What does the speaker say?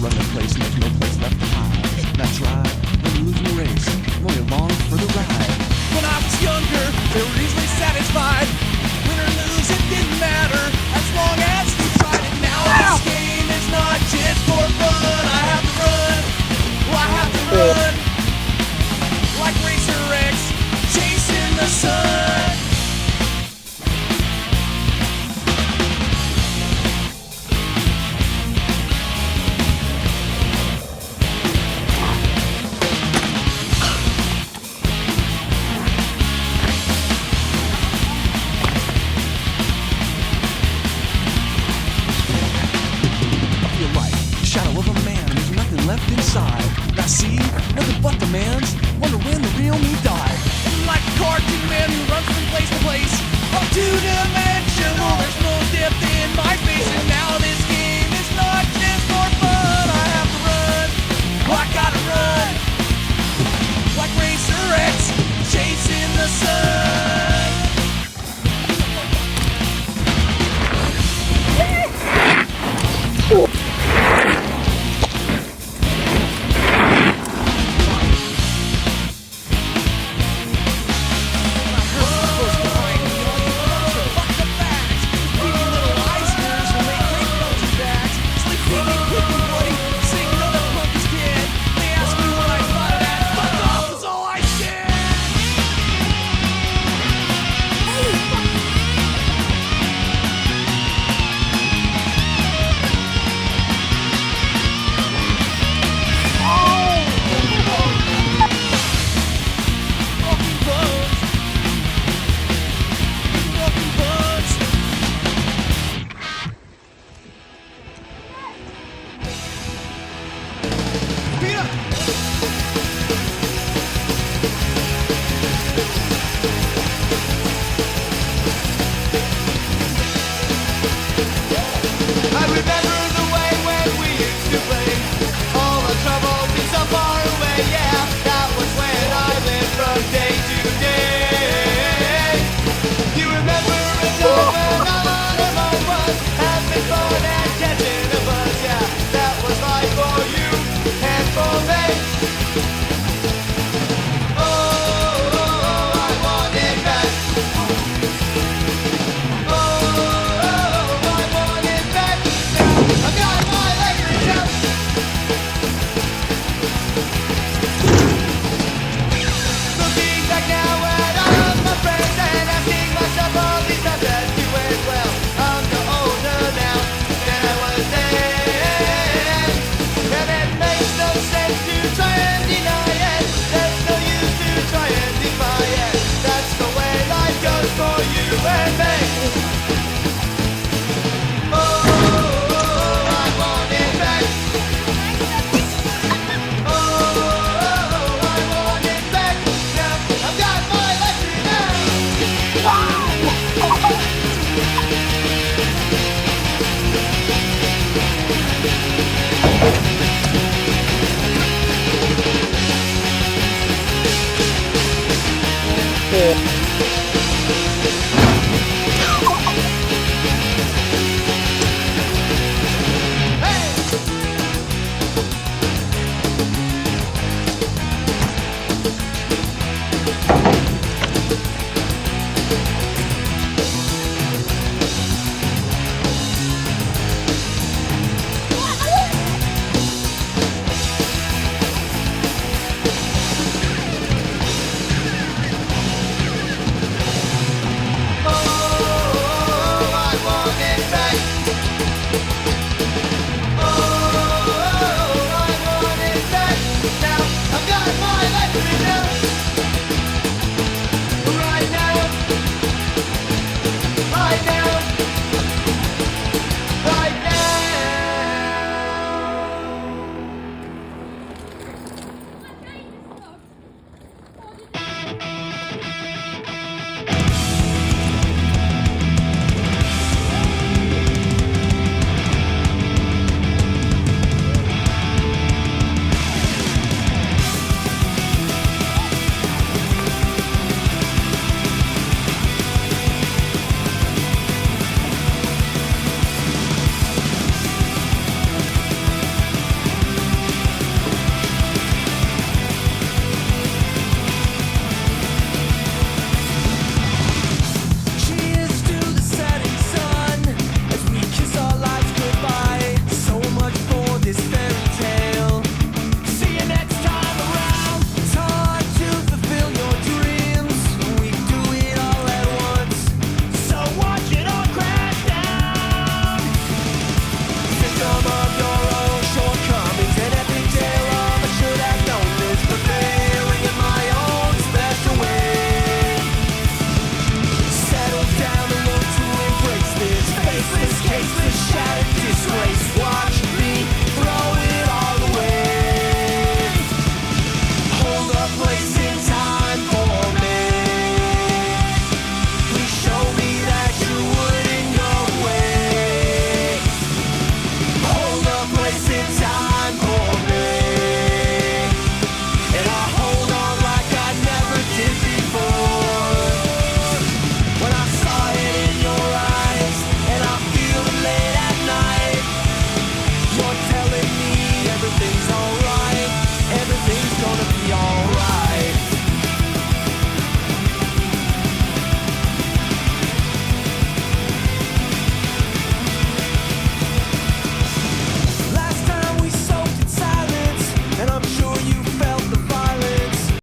Run the place, and there's no place left to hide. That's right, when you lose the race, you're only along for the ride. When I was younger, they were easily satisfied. Win or lose, it didn't matter, as long as you tried it. Now this game is not just for fun. I have to run, well, I have to run, like Racer X, chasing the sun. Left inside. Now see, nothing but demands. Wonder when the real me died. Like a cartoon man who runs from place to place. I'm two-dimensional, there's no depth in my face. And now this game is not just for fun. I have to run, well, I gotta run, like Racer X, chasing the sun. Yeah.